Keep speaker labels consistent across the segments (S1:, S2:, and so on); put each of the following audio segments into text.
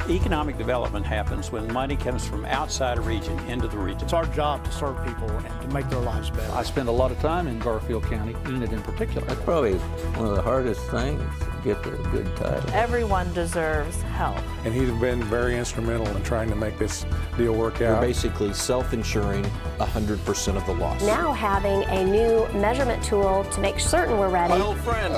S1: Economic development happens when money comes from outside a region into the region.
S2: It's our job to serve people and to make their lives better.
S3: I spend a lot of time in Garfield County, Enid in particular.
S4: That's probably one of the hardest things, to get the good title.
S5: Everyone deserves help.
S6: And he's been very instrumental in trying to make this deal work out.
S7: We're basically self-insuring 100% of the loss.
S8: Now having a new measurement tool to make certain we're ready.
S7: My old friend.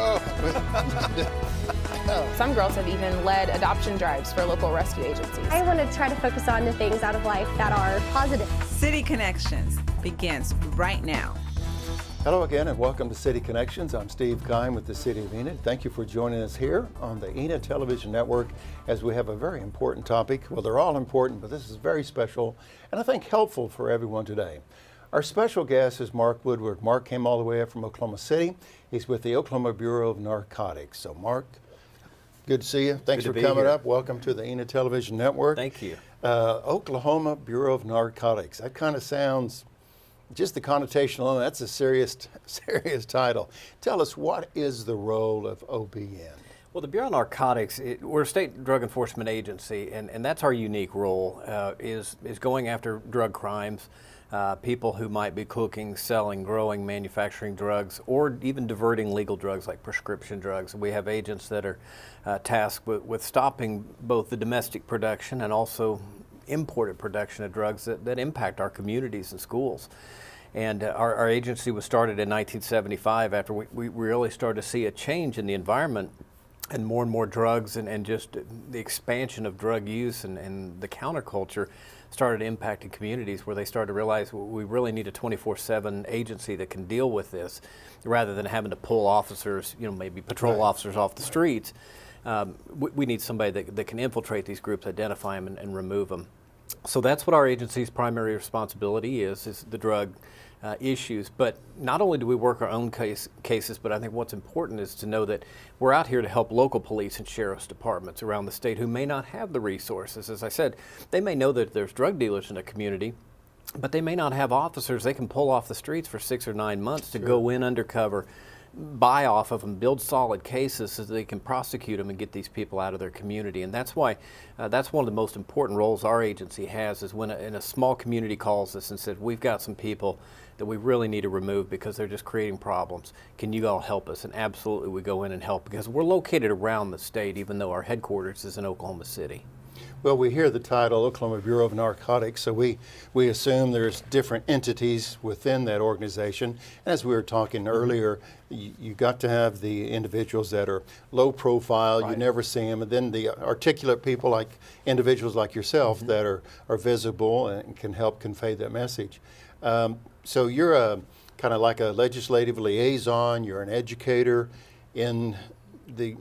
S9: Some girls have even led adoption drives for local rescue agencies.
S10: I want to try to focus on the things out of life that are positive.
S11: City Connections begins right now.
S12: Hello again and welcome to City Connections. I'm Steve Kine with the City of Enid. Thank you for joining us here on the Enid Television Network as we have a very important topic. Well, they're all important, but this is very special and I think helpful for everyone today. Our special guest is Mark Woodward. Mark came all the way up from Oklahoma City. He's with the Oklahoma Bureau of Narcotics. So Mark, good to see you. Thanks for coming up. Welcome to the Enid Television Network.
S13: Thank you.
S12: Oklahoma Bureau of Narcotics. That kind of sounds, just the connotation alone, that's a serious title. Tell us, what is the role of OBN?
S13: Well, the Bureau of Narcotics, we're a state drug enforcement agency, and that's our unique role, is going after drug crimes, people who might be cooking, selling, growing, manufacturing drugs, or even diverting legal drugs like prescription drugs. We have agents that are tasked with stopping both the domestic production and also imported production of drugs that impact our communities and schools. And our agency was started in 1975 after we really started to see a change in the environment and more drugs and just the expansion of drug use and the counterculture started impacting communities where they started to realize we really need a 24/7 agency that can deal with this rather than having to pull officers, maybe patrol officers off the streets. We need somebody that can infiltrate these groups, identify them, and remove them. So that's what our agency's primary responsibility is the drug issues. But not only do we work our own cases, but I think what's important is to know that we're out here to help local police and sheriff's departments around the state who may not have the resources. As I said, they may know that there's drug dealers in a community, but they may not have officers they can pull off the streets for 6 or 9 months to go in undercover, buy off of them, build solid cases so that they can prosecute them and get these people out of their community. And that's why that's one of the most important roles our agency has, is when a small community calls us and says, we've got some people that we really need to remove because they're just creating problems. Can you all help us? And absolutely we go in and help because we're located around the state even though our headquarters is in Oklahoma City.
S12: Well, we hear the title Oklahoma Bureau of Narcotics, so we assume there's different entities within that organization. And as we were talking earlier, you got to have the individuals that are low profile, you never see them, and then the articulate people like individuals like yourself that are visible and can help convey that message. So you're kind of like a legislative liaison, you're an educator in the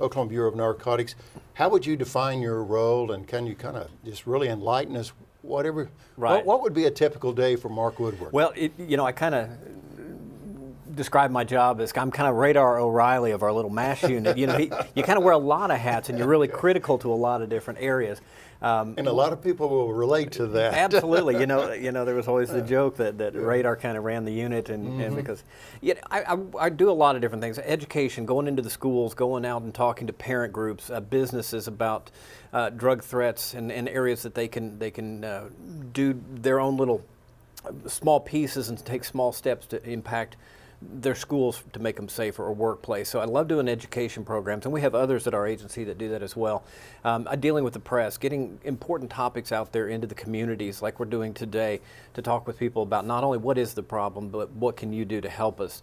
S12: Oklahoma Bureau of Narcotics. How would you define your role, and can you kind of just really enlighten us? What would be a typical day for Mark Woodward?
S13: Well, I kind of describe my job as I'm kind of Radar O'Reilly of our little MASH unit. You kind of wear a lot of hats, and you're really critical to a lot of different areas.
S12: And a lot of people will relate to that.
S13: Absolutely. There was always the joke that Radar kind of ran the unit, and because I do a lot of different things. Education, going into the schools, going out and talking to parent groups, businesses about drug threats and areas that they can do their own little small pieces and take small steps to impact their schools to make them safer or workplace. So I love doing education programs, and we have others at our agency that do that as well. Dealing with the press, getting important topics out there into the communities like we're doing today to talk with people about not only what is the problem, but what can you do to help us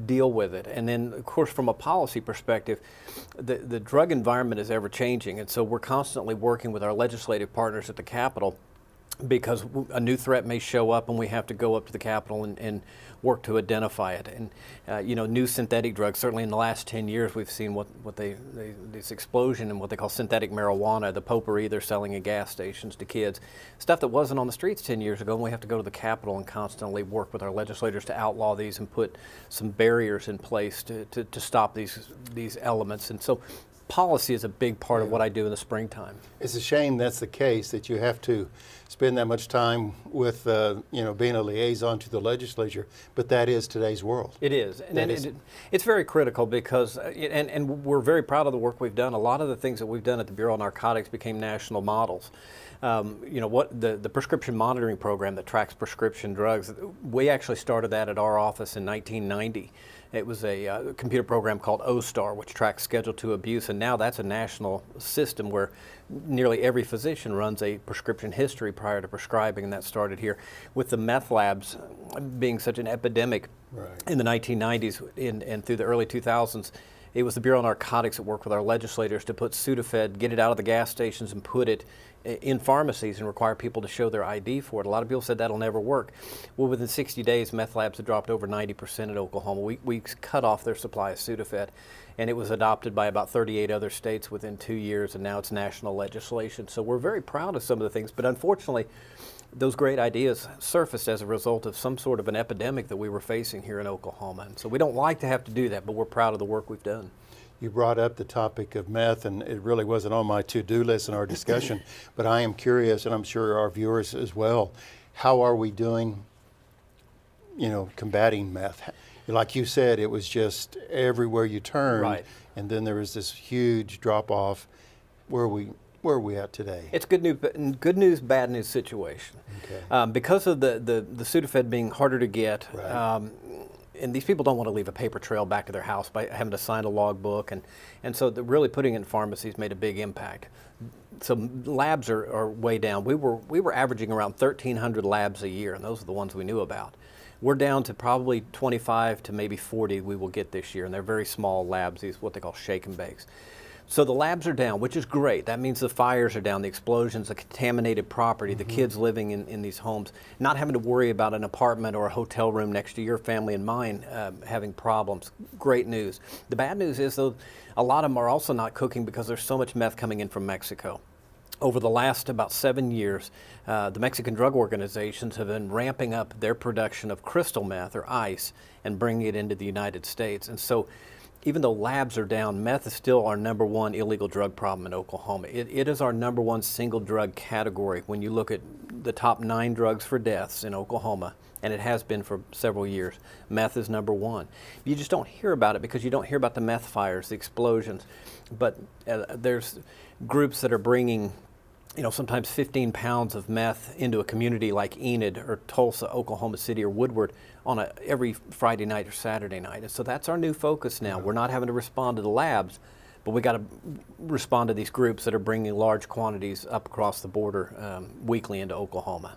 S13: deal with it. And then, of course, from a policy perspective, the drug environment is ever changing, and so we're constantly working with our legislative partners at the Capitol because a new threat may show up and we have to go up to the Capitol and work to identify it. And new synthetic drugs, certainly in the last 10 years we've seen this explosion in what they call synthetic marijuana, the potpourri they're selling in gas stations to kids, stuff that wasn't on the streets 10 years ago, and we have to go to the Capitol and constantly work with our legislators to outlaw these and put some barriers in place to stop these elements. And so policy is a big part of what I do in the springtime.
S12: It's a shame that's the case, that you have to spend that much time with, being a liaison to the legislature, but that is today's world.
S13: It is. And it's very critical because, and we're very proud of the work we've done. A lot of the things that we've done at the Bureau of Narcotics became national models. The prescription monitoring program that tracks prescription drugs, we actually started that at our office in 1990. It was a computer program called OSTAR, which tracks Schedule II abuse, and now that's a national system where nearly every physician runs a prescription history prior to prescribing, and that started here. With the meth labs being such an epidemic in the 1990s and through the early 2000s, it was the Bureau of Narcotics that worked with our legislators to put Sudafed, get it out of the gas stations and put it in pharmacies and require people to show their ID for it. A lot of people said that'll never work. Well, within 60 days, meth labs had dropped over 90% in Oklahoma. We cut off their supply of Sudafed, and it was adopted by about 38 other states within 2 years, and now it's national legislation. So we're very proud of some of the things, but unfortunately, those great ideas surfaced as a result of some sort of an epidemic that we were facing here in Oklahoma. And so we don't like to have to do that, but we're proud of the work we've done.
S12: You brought up the topic of meth, and it really wasn't on my to-do list in our discussion, but I am curious, and I'm sure our viewers as well, how are we doing, combating meth? Like you said, it was just everywhere you turned, and then there was this huge drop-off. Where are we at today?
S13: It's good news, bad news situation. Okay. Because of the Sudafed being harder to get, and these people don't want to leave a paper trail back to their house by having to sign a logbook, and so really putting it in pharmacies made a big impact. So labs are way down. We were averaging around 1,300 labs a year, and those are the ones we knew about. We're down to probably 25 to maybe 40 we will get this year, and they're very small labs, these what they call shake and bakes. So the labs are down, which is great. That means the fires are down, the explosions, the contaminated property, the kids living in these homes, not having to worry about an apartment or a hotel room next to your family and mine having problems. Great news. The bad news is, though, a lot of them are also not cooking because there's so much meth coming in from Mexico. Over the last about 7 years, the Mexican drug organizations have been ramping up their production of crystal meth, or ice, and bringing it into the United States. And so even though labs are down, meth is still our #1 illegal drug problem in Oklahoma. It is our #1 single drug category when you look at the top 9 drugs for deaths in Oklahoma, and it has been for several years. Meth is #1. You just don't hear about it because you don't hear about the meth fires, the explosions. But there's groups that are bringing sometimes 15 pounds of meth into a community like Enid or Tulsa, Oklahoma City, or Woodward on every Friday night or Saturday night. And so that's our new focus now. We're not having to respond to the labs, but we got to respond to these groups that are bringing large quantities up across the border weekly into Oklahoma.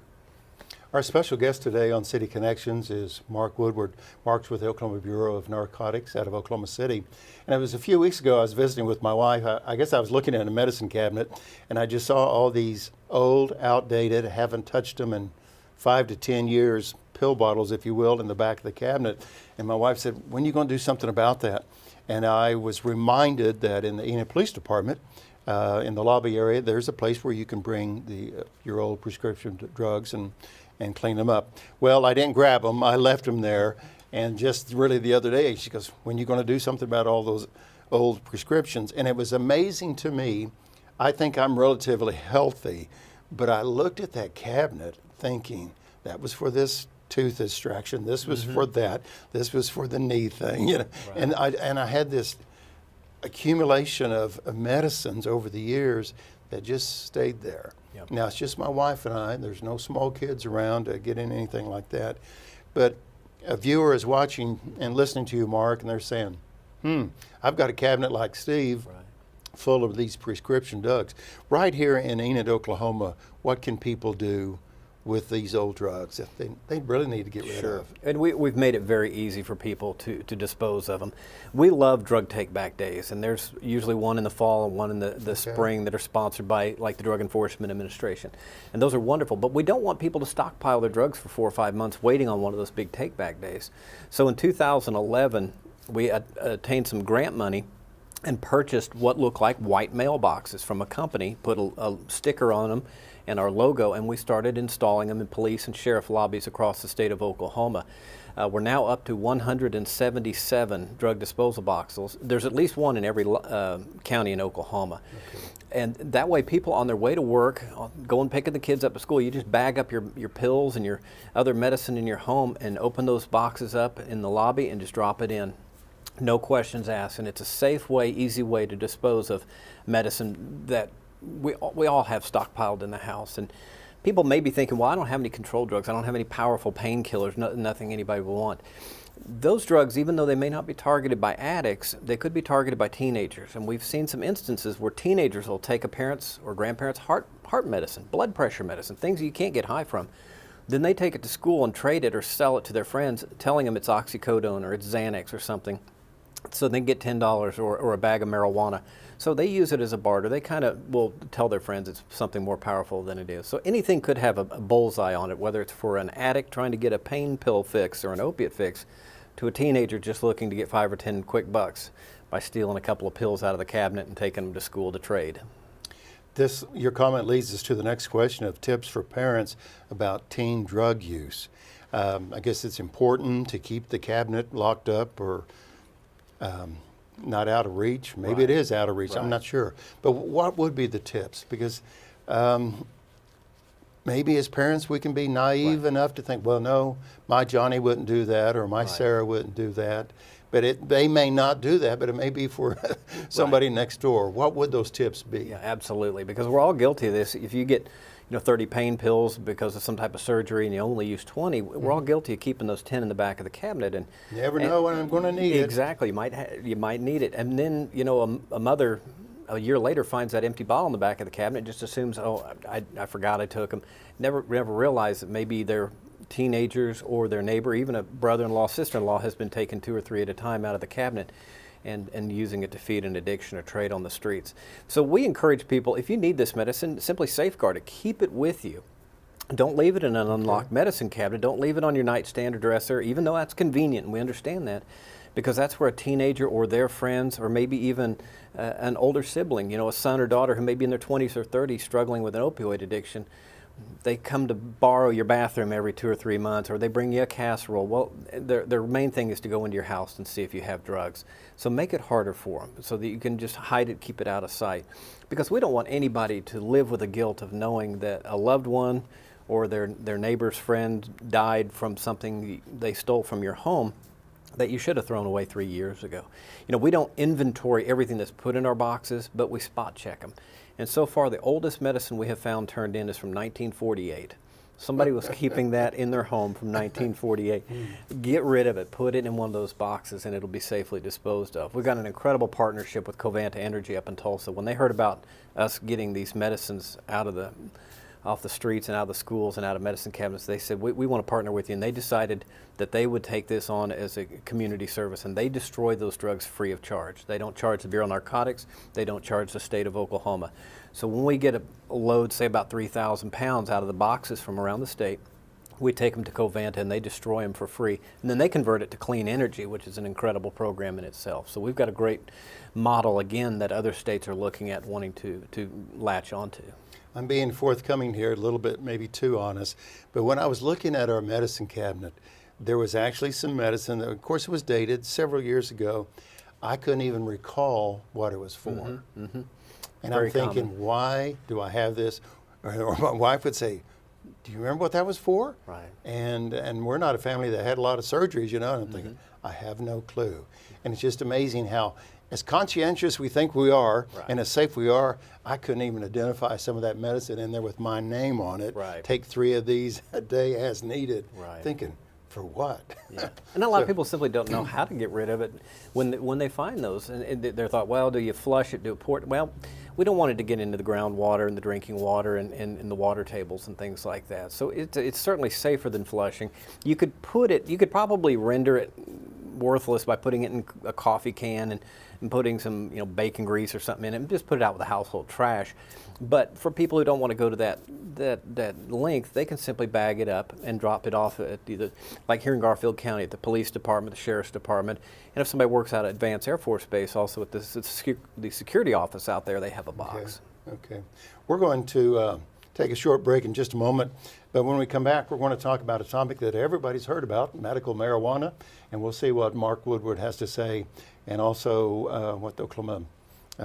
S12: Our special guest today on City Connections is Mark Woodward. Mark's with the Oklahoma Bureau of Narcotics out of Oklahoma City. And it was a few weeks ago I was visiting with my wife. I guess I was looking at a medicine cabinet, and I just saw all these old, outdated, haven't touched them in 5 to 10 years, pill bottles, if you will, in the back of the cabinet. And my wife said, when are you going to do something about that? And I was reminded that in the Enid Police Department, in the lobby area, there's a place where you can bring your old prescription drugs and clean them up. Well, I didn't grab them. I left them there. And just really the other day, she goes, when are you going to do something about all those old prescriptions? And it was amazing to me. I think I'm relatively healthy, but I looked at that cabinet thinking that was for this tooth extraction. This was for that. This was for the knee thing. Right. And I had this accumulation of medicines over the years that just stayed there. Yep. Now, it's just my wife and I. There's no small kids around to get in anything like that. But a viewer is watching and listening to you, Mark, and they're saying, I've got a cabinet like Steve full of these prescription drugs. Right here in Enid, Oklahoma, what can people do with these old drugs that they really need to get rid of?
S13: And we've made it very easy for people to dispose of them. We love drug take-back days, and there's usually one in the fall and one in the spring that are sponsored by like the Drug Enforcement Administration. And those are wonderful, but we don't want people to stockpile their drugs for 4 or 5 months waiting on one of those big take-back days. So in 2011, we attained some grant money and purchased what looked like white mailboxes from a company, put a sticker on them and our logo, and we started installing them in police and sheriff lobbies across the state of Oklahoma. We're now up to 177 drug disposal boxes. There's at least one in every county in Oklahoma. Okay. And that way people on their way to work, going picking the kids up at school, you just bag up your pills and your other medicine in your home and open those boxes up in the lobby and just drop it in. No questions asked. And it's a safe way, easy way to dispose of medicine that we all have stockpiled in the house. And people may be thinking, well, I don't have any controlled drugs. I don't have any powerful painkillers, nothing anybody will want. Those drugs, even though they may not be targeted by addicts, they could be targeted by teenagers. And we've seen some instances where teenagers will take a parent's or grandparent's heart medicine, blood pressure medicine, things you can't get high from. Then they take it to school and trade it or sell it to their friends, telling them it's oxycodone or it's Xanax or something, so they can get $10 or a bag of marijuana. So they use it as a barter. They kind of will tell their friends it's something more powerful than it is. So anything could have a bullseye on it, whether it's for an addict trying to get a pain pill fix or an opiate fix, to a teenager just looking to get 5 or 10 quick bucks by stealing a couple of pills out of the cabinet and taking them to school to trade.
S12: Your comment leads us to the next question of tips for parents about teen drug use. I guess it's important to keep the cabinet locked up or not out of reach. Maybe
S13: Right.
S12: it is out of reach.
S13: Right.
S12: I'm not sure. But what would be the tips? Because maybe as parents we can be naive enough to think, well, no, my Johnny wouldn't do that or my Sarah wouldn't do that. But they may not do that, but it may be for somebody next door. What would those tips be?
S13: Yeah, absolutely, because we're all guilty of this. If you get 30 pain pills because of some type of surgery and you only use 20, we're all guilty of keeping those 10 in the back of the cabinet. And
S12: never know when I'm going to need it.
S13: Exactly, you might need it. And then, a mother a year later finds that empty bottle in the back of the cabinet, just assumes, oh, I forgot I took them. Never realize that maybe their teenagers or their neighbor, even a brother-in-law, sister-in-law, has been taking 2 or 3 at a time out of the cabinet and using it to feed an addiction or trade on the streets. So we encourage people, if you need this medicine, simply safeguard it. Keep it with you. Don't leave it in an unlocked medicine cabinet. Don't leave it on your nightstand or dresser, even though that's convenient, and we understand that, because that's where a teenager or their friends or maybe even an older sibling, a son or daughter who may be in their 20s or 30s struggling with an opioid addiction, they come to borrow your bathroom every 2 or 3 months, or they bring you a casserole. Well, their main thing is to go into your house and see if you have drugs. So make it harder for them so that you can just hide it, keep it out of sight. Because we don't want anybody to live with the guilt of knowing that a loved one or their neighbor's friend died from something they stole from your home that you should have thrown away 3 years ago. We don't inventory everything that's put in our boxes, but we spot check them. And so far, the oldest medicine we have found turned in is from 1948. Somebody was keeping that in their home from 1948. Get rid of it. Put it in one of those boxes, and it'll be safely disposed of. We've got an incredible partnership with Covanta Energy up in Tulsa. When they heard about us getting these medicines off the streets and out of the schools and out of medicine cabinets, they said, we want to partner with you. And they decided that they would take this on as a community service, and they destroy those drugs free of charge. They don't charge the Bureau of Narcotics. They don't charge the state of Oklahoma. So when we get a load, say about 3,000 pounds out of the boxes from around the state, we take them to Covanta and they destroy them for free. And then they convert it to clean energy, which is an incredible program in itself. So we've got a great model, again, that other states are looking at wanting to latch onto.
S12: I'm being forthcoming here, a little bit maybe too honest, but when I was looking at our medicine cabinet, there was actually some medicine that, of course, it was dated several years ago. I couldn't even recall what it was for. And
S13: Very
S12: I'm thinking,
S13: common.
S12: why do I have this? Or my wife would say, do you remember what that was for?
S13: Right.
S12: And we're not a family that had a lot of surgeries, and I'm thinking, I have no clue. And it's just amazing how, as conscientious we think we are, and as safe we are, I couldn't even identify some of that medicine in there with my name on it.
S13: Right.
S12: Take 3 of these a day as needed.
S13: Right.
S12: Thinking, for what?
S13: Yeah. And a lot of people simply don't know how to get rid of it when they find those. And they're thought, well, do you flush it, do you pour it? Well, we don't want it to get into the groundwater and the drinking water and the water tables and things like that. So it's certainly safer than flushing. You could probably render it worthless by putting it in a coffee can and putting some bacon grease or something in it and just put it out with the household trash. But for people who don't want to go to that length, they can simply bag it up and drop it off at either, like here in Garfield County, at the police department, the sheriff's department, and if somebody works out at Vance Air Force Base, also at the security office out there, they have a box.
S12: Okay. We're going to take a short break in just a moment. But when we come back, we're going to talk about a topic that everybody's heard about, medical marijuana. And we'll see what Mark Woodward has to say, and also what the Oklahoma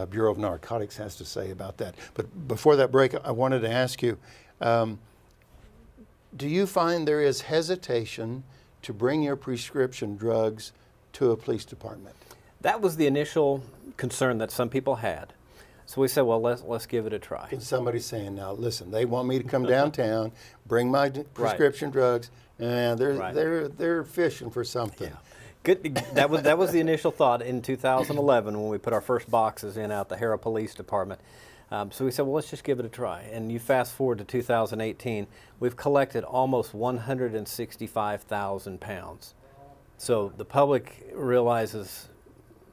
S12: Bureau of Narcotics has to say about that. But before that break, I wanted to ask you, do you find there is hesitation to bring your prescription drugs to a police department?
S13: That was the initial concern that some people had. So we said, well, let's give it a try.
S12: And somebody's saying, now listen, they want me to come downtown, bring my prescription drugs, and they're fishing for something.
S13: Yeah. Good. That was the initial thought in 2011 when we put our first boxes in out the Harrah Police Department. So we said, well, let's just give it a try. And you fast forward to 2018, we've collected almost 165,000 pounds. So the public realizes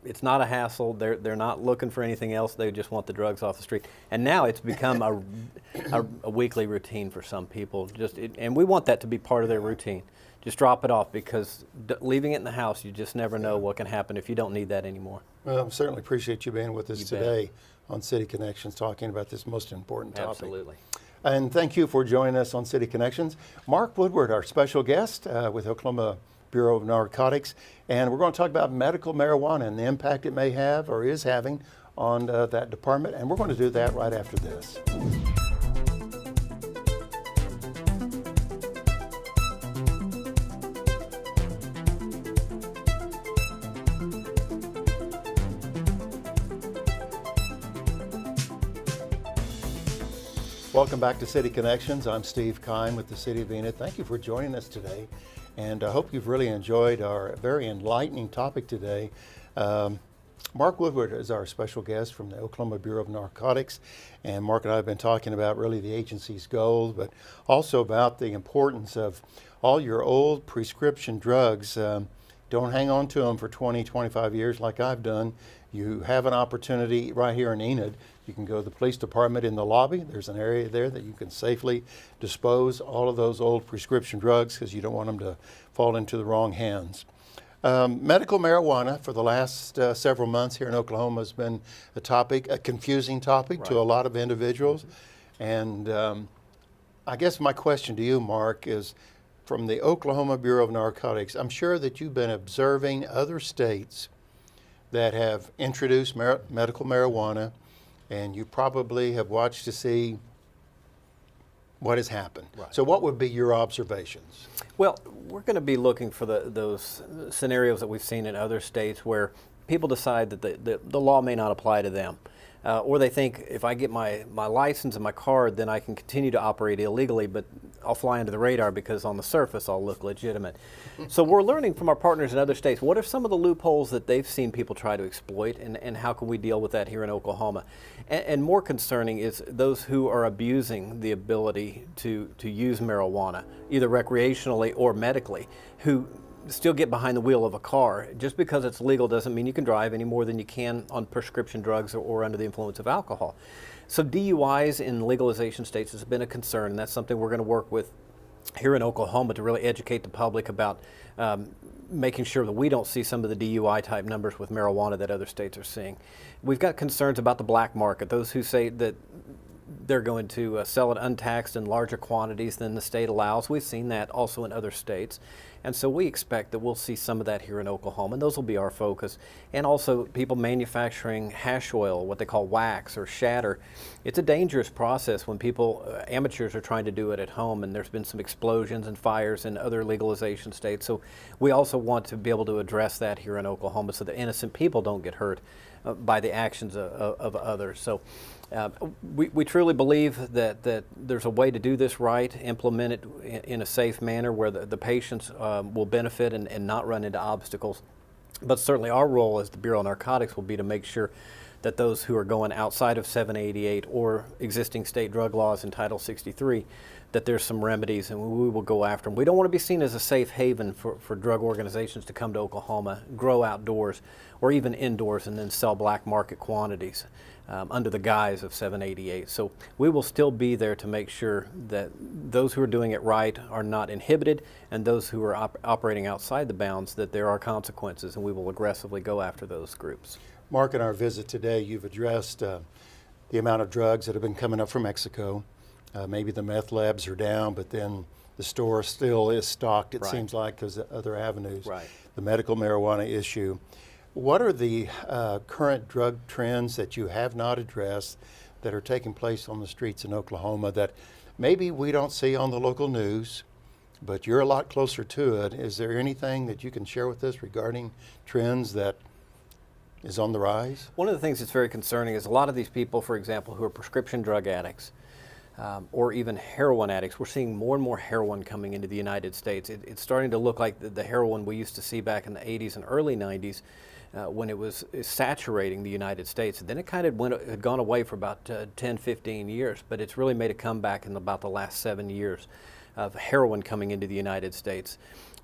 S13: it's not a hassle. They're not looking for anything else. They just want the drugs off the street. And now it's become a weekly routine for some people. And we want that to be part of their routine. Just drop it off, because leaving it in the house, you just never know what can happen if you don't need that anymore.
S12: Well, I certainly appreciate you being with us today on City Connections, talking about this most important topic.
S13: Absolutely.
S12: And thank you for joining us on City Connections. Mark Woodward, our special guest with Oklahoma Bureau of Narcotics, and we're going to talk about medical marijuana and the impact it may have or is having on that department, and we're going to do that right after this. Welcome back to City Connections. I'm Steve Kine with the City of Enid. Thank you for joining us today, and I hope you've really enjoyed our very enlightening topic today. Mark Woodward is our special guest from the Oklahoma Bureau of Narcotics, and Mark and I have been talking about really the agency's goals, but also about the importance of all your old prescription drugs. Don't hang on to them for 20, 25 years like I've done. You have an opportunity right here in Enid. You can go to the police department in the lobby. There's an area there that you can safely dispose all of those old prescription drugs, because you don't want them to fall into the wrong hands. Medical marijuana for the last several months here in Oklahoma has been a topic, a confusing topic to a lot of individuals. And I guess my question to you, Mark, is from the Oklahoma Bureau of Narcotics, I'm sure that you've been observing other states that have introduced medical marijuana, and you probably have watched to see what has happened. Right. So what would be your observations?
S13: Well, we're going to be looking for those scenarios that we've seen in other states where people decide that the law may not apply to them. Or they think, if I get my license and my card, then I can continue to operate illegally, but I'll fly under the radar because on the surface I'll look legitimate. So we're learning from our partners in other states, what are some of the loopholes that they've seen people try to exploit, and how can we deal with that here in Oklahoma? And more concerning is those who are abusing the ability to use marijuana, either recreationally or medically, who still get behind the wheel of a car. Just because it's legal doesn't mean you can drive any more than you can on prescription drugs or under the influence of alcohol. So DUIs in legalization states has been a concern, and that's something we're going to work with here in Oklahoma to really educate the public about making sure that we don't see some of the DUI type numbers with marijuana that other states are seeing. We've got concerns about the black market, those who say that they're going to sell it untaxed in larger quantities than the state allows. We've seen that also in other states. And so we expect that we'll see some of that here in Oklahoma, and those will be our focus. And also people manufacturing hash oil, what they call wax or shatter. It's a dangerous process when people, amateurs are trying to do it at home, and there's been some explosions and fires in other legalization states. So we also want to be able to address that here in Oklahoma so that innocent people don't get hurt by the actions of others. So we truly believe that there's a way to do this right, implement it in a safe manner where the patients will benefit and not run into obstacles. But certainly our role as the Bureau of Narcotics will be to make sure that those who are going outside of 788 or existing state drug laws in Title 63, that there's some remedies, and we will go after them. We don't want to be seen as a safe haven for drug organizations to come to Oklahoma, grow outdoors, or even indoors, and then sell black market quantities under the guise of 788. So we will still be there to make sure that those who are doing it right are not inhibited, and those who are operating outside the bounds, that there are consequences, and we will aggressively go after those groups.
S12: Mark, in our visit today, you've addressed the amount of drugs that have been coming up from Mexico. Maybe the meth labs are down, but then the store still is stocked, it
S13: Right.
S12: seems like, because of other avenues.
S13: Right.
S12: The medical marijuana issue. What are the current drug trends that you have not addressed that are taking place on the streets in Oklahoma that maybe we don't see on the local news, but you're a lot closer to it? Is there anything that you can share with us regarding trends that is on the rise?
S13: One of the things that's very concerning is a lot of these people, for example, who are prescription drug addicts, or even heroin addicts. We're seeing more and more heroin coming into the United States. It's starting to look like the heroin we used to see back in the 80s and early 90s when it was saturating the United States. And then it kind of had gone away for about 10, 15 years, but it's really made a comeback in about the last 7 years of heroin coming into the United States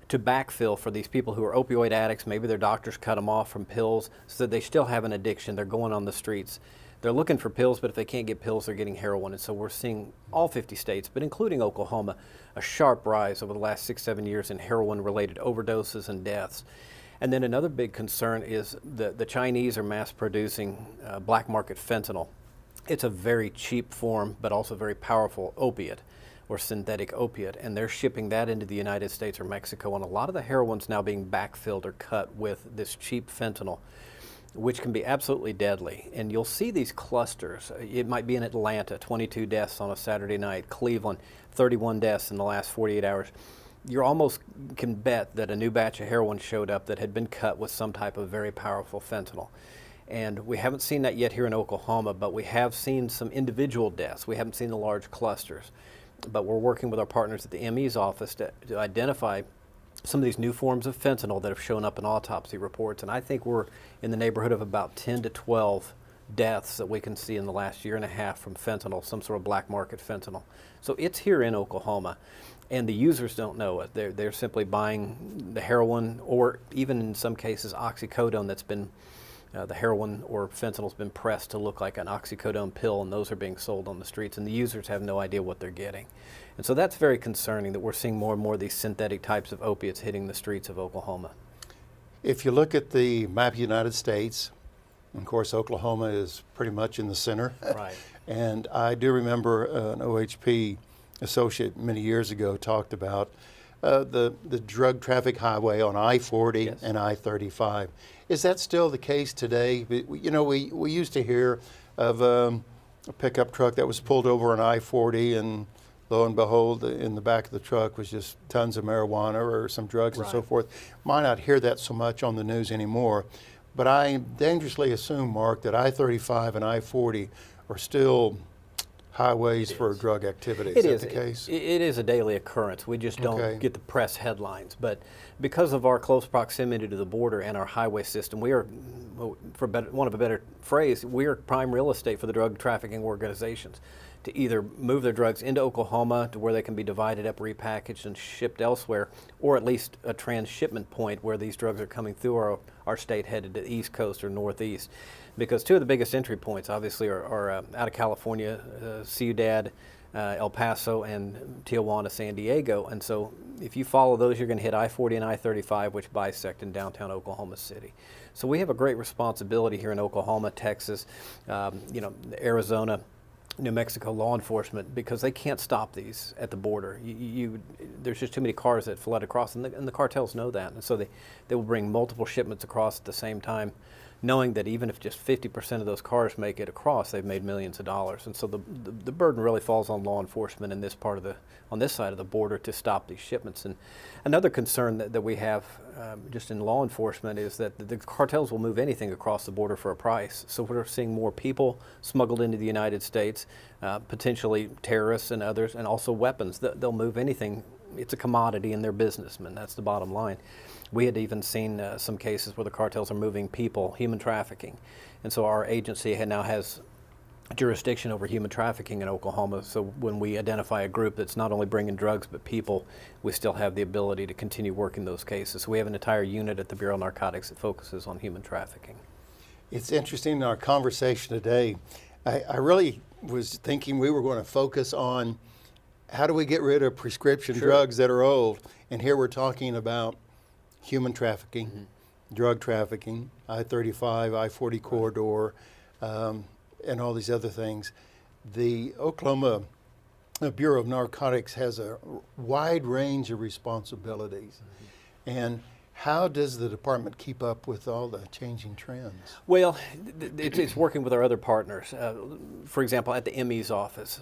S13: to backfill for these people who are opioid addicts. Maybe their doctors cut them off from pills so that they still have an addiction. They're going on the streets. They're looking for pills, but if they can't get pills, they're getting heroin. And so we're seeing all 50 states, but including Oklahoma, a sharp rise over the last 6, 7 years in heroin-related overdoses and deaths. And then another big concern is the Chinese are mass-producing black market fentanyl. It's a very cheap form, but also very powerful opiate or synthetic opiate, and they're shipping that into the United States or Mexico. And a lot of the heroin's now being backfilled or cut with this cheap fentanyl, which can be absolutely deadly. And you'll see these clusters. It might be in Atlanta, 22 deaths on a Saturday night, Cleveland, 31 deaths in the last 48 hours. You almost can bet that a new batch of heroin showed up that had been cut with some type of very powerful fentanyl. And we haven't seen that yet here in Oklahoma, but we have seen some individual deaths. We haven't seen the large clusters. But we're working with our partners at the ME's office to identify some of these new forms of fentanyl that have shown up in autopsy reports. And I think we're in the neighborhood of about 10 to 12 deaths that we can see in the last year and a half from fentanyl, some sort of black market fentanyl. So it's here in Oklahoma, and the users don't know it. They're simply buying the heroin, or even in some cases oxycodone that's been, the heroin or fentanyl's been pressed to look like an oxycodone pill, and those are being sold on the streets, and the users have no idea what they're getting. And so that's very concerning that we're seeing more and more of these synthetic types of opiates hitting the streets of Oklahoma.
S12: If you look at the map of the United States, of course, Oklahoma is pretty much in the center.
S13: Right.
S12: And I do remember an OHP associate many years ago talked about the drug traffic highway on I-40
S13: Yes.
S12: and I-35. Is that still the case today? We used to hear of a pickup truck that was pulled over on I-40, and lo and behold, in the back of the truck was just tons of marijuana or some drugs and so
S13: Right.
S12: forth. Might not hear that so much on the news anymore, but I dangerously assume, Mark, that I-35 and I-40 are still highways for drug activity. Is that the case?
S13: It is a daily occurrence. We just don't
S12: Okay.
S13: get the press headlines. But because of our close proximity to the border and our highway system, we are, for want of a better phrase, we are prime real estate for the drug trafficking organizations to either move their drugs into Oklahoma to where they can be divided up, repackaged, and shipped elsewhere, or at least a transshipment point where these drugs are coming through our state headed to the East Coast or Northeast. Because two of the biggest entry points, obviously, are out of California, Ciudad, El Paso, and Tijuana, San Diego. And so if you follow those, you're going to hit I-40 and I-35, which bisect in downtown Oklahoma City. So we have a great responsibility here in Oklahoma, Texas, Arizona, New Mexico law enforcement, because they can't stop these at the border. There's just too many cars that flood across, and the cartels know that. And so they will bring multiple shipments across at the same time, knowing that even if just 50% of those cars make it across, they've made millions of dollars. And so the burden really falls on law enforcement in this on this side of the border to stop these shipments. And another concern that we have just in law enforcement is that the cartels will move anything across the border for a price. So we're seeing more people smuggled into the United States, potentially terrorists and others, and also weapons. They'll move anything. It's a commodity and they're businessmen. That's the bottom line. We had even seen some cases where the cartels are moving people, human trafficking. And so our agency now has jurisdiction over human trafficking in Oklahoma. So when we identify a group that's not only bringing drugs but people, we still have the ability to continue working those cases. So we have an entire unit at the Bureau of Narcotics that focuses on human trafficking.
S12: It's interesting in our conversation today. I really was thinking we were going to focus on how do we get rid of prescription drugs that are old. And here we're talking about human trafficking, drug trafficking, I-35, I-40 corridor, and all these other things. The Oklahoma Bureau of Narcotics has a wide range of responsibilities. And how does the department keep up with all the changing trends?
S13: Well, it's working with our other partners. For example, at the ME's office,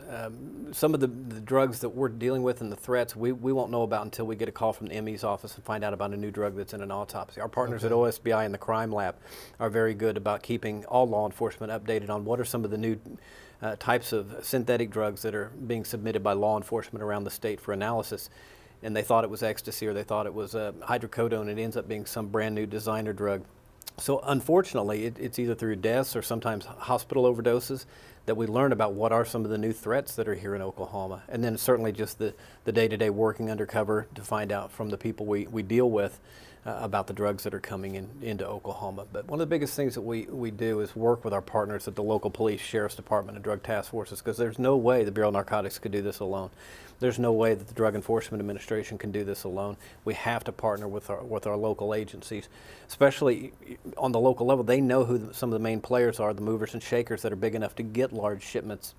S13: some of the drugs that we're dealing with and the threats we won't know about until we get a call from the ME's office and find out about a new drug that's in an autopsy. Our partners at OSBI and the Crime Lab are very good about keeping all law enforcement updated on what are some of the new types of synthetic drugs that are being submitted by law enforcement around the state for analysis. And they thought it was ecstasy or they thought it was hydrocodone. It ends up being some brand new designer drug. So unfortunately, it's either through deaths or sometimes hospital overdoses that we learn about what are some of the new threats that are here in Oklahoma. And then certainly just the day-to-day working undercover to find out from the people we deal with about the drugs that are coming into Oklahoma. But one of the biggest things that we do is work with our partners at the local police, sheriff's department, and drug task forces, because there's no way the Bureau of Narcotics could do this alone. There's no way that the Drug Enforcement Administration can do this alone. We have to partner with our local agencies, especially on the local level. They know who some of the main players are, the movers and shakers that are big enough to get large shipments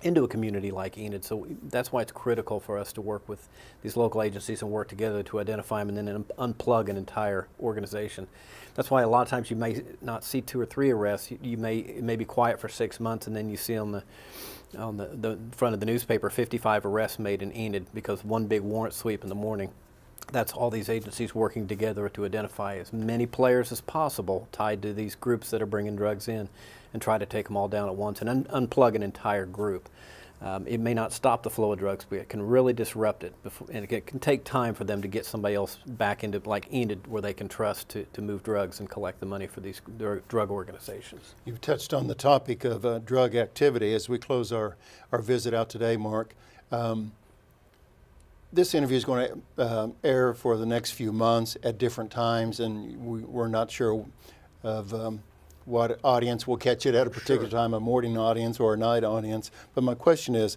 S13: into a community like Enid. So that's why it's critical for us to work with these local agencies and work together to identify them and then unplug an entire organization. That's why a lot of times you may not see 2 or 3 arrests. It may be quiet for 6 months, and then you see on the front of the newspaper 55 arrests made in Enid because one big warrant sweep in the morning. That's all these agencies working together to identify as many players as possible tied to these groups that are bringing drugs in and try to take them all down at once and unplug an entire group. It may not stop the flow of drugs, but it can really disrupt it. And it can take time for them to get somebody else back into, like Enid, where they can trust to move drugs and collect the money for these drug organizations.
S12: You've touched on the topic of drug activity as we close our visit out today, Mark. This interview is going to air for the next few months at different times, and we're not sure of what audience will catch it at a particular time, a morning audience or a night audience. But my question is,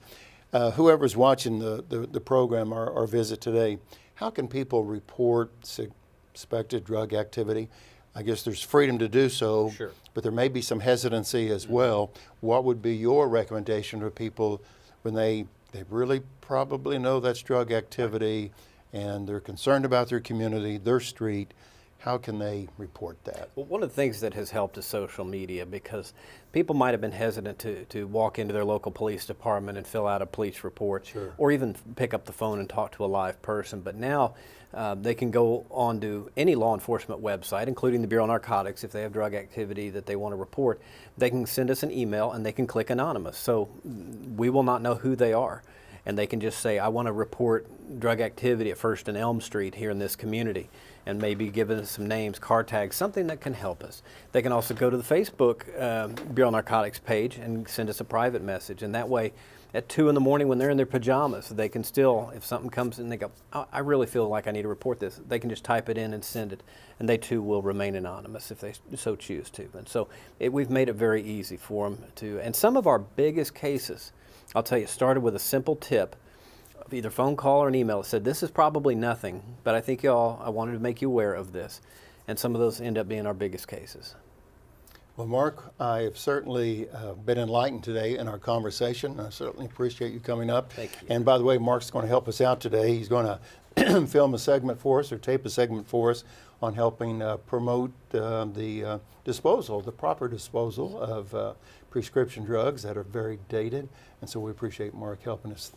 S12: whoever's watching the program, our visit today, how can people report suspected drug activity? I guess there's freedom to do so, but there may be some hesitancy as well. What would be your recommendation to people when they really probably know that's drug activity and they're concerned about their community, their street? How can they report that?
S13: Well, one of the things that has helped is social media, because people might have been hesitant to walk into their local police department and fill out a police report, or even pick up the phone and talk to a live person. But now they can go onto any law enforcement website, including the Bureau of Narcotics. If they have drug activity that they want to report, they can send us an email and they can click anonymous. So we will not know who they are. And they can just say, I want to report drug activity at 1st and Elm Street here in this community, and maybe give us some names, car tags, something that can help us. They can also go to the Facebook Bureau of Narcotics page and send us a private message. And that way, at 2 in the morning when they're in their pajamas, they can still, if something comes in, they go, I really feel like I need to report this. They can just type it in and send it. And they too will remain anonymous if they so choose to. And so we've made it very easy for them to. And some of our biggest cases, I'll tell you, it started with a simple tip of either phone call or an email that said, this is probably nothing, but I think I wanted to make you aware of this. And some of those end up being our biggest cases.
S12: Well, Mark, I have certainly been enlightened today in our conversation. I certainly appreciate you coming up.
S13: Thank you.
S12: And by the way, Mark's going to help us out today. He's going to film a segment for us or tape a segment for us on helping promote the proper disposal of prescription drugs that are very dated. And so we appreciate Mark helping us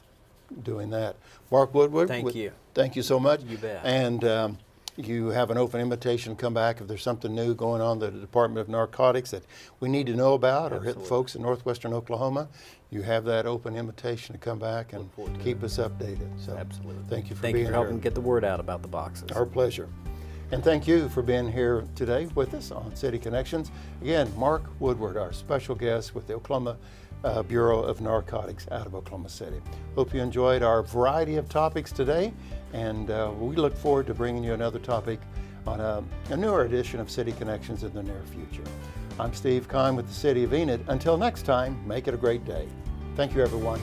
S12: doing that. Mark Woodward.
S13: Thank you.
S12: Thank you so much.
S13: You bet.
S12: And you have an open invitation to come back if there's something new going on at the Department of Narcotics that we need to know about, or hit the folks in northwestern Oklahoma. You have that open invitation to come back and keep us updated. So
S13: absolutely.
S12: Thank you for being here.
S13: Thank you for helping get the word out about the boxes.
S12: Our pleasure. And thank you for being here today with us on City Connections. Again, Mark Woodward, our special guest with the Oklahoma Bureau of Narcotics out of Oklahoma City. Hope you enjoyed our variety of topics today, and we look forward to bringing you another topic on a newer edition of City Connections in the near future. I'm Steve Kahn with the City of Enid. Until next time, make it a great day. Thank you, everyone.